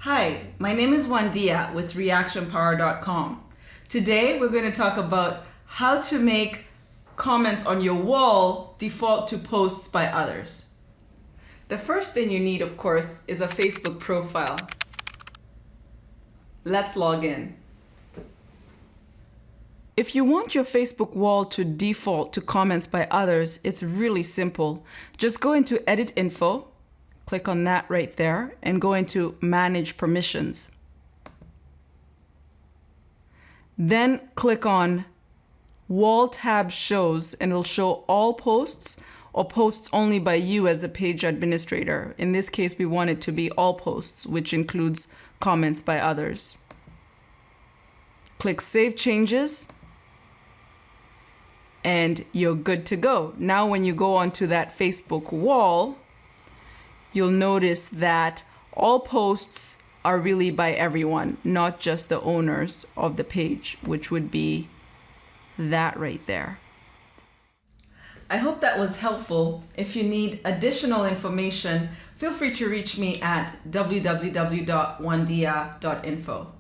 Hi, my name is Wandia with reactionpower.com. Today we're going to talk about how to make comments on your wall default to posts by others. The first thing you need, of course, is a Facebook profile. Let's log in. If you want your Facebook wall to default to comments by others, it's really simple. Just go into Edit Info, click on that right there, and go into Manage Permissions. Then click on Wall tab shows, and it'll show all posts or posts only by you as the page administrator. In this case, we want it to be all posts, which includes comments by others. Click Save Changes, and you're good to go. Now when you go onto that Facebook wall, you'll notice that all posts are really by everyone, not just the owners of the page, which would be that right there. I hope that was helpful. If you need additional information, feel free to reach me at www.wandia.info.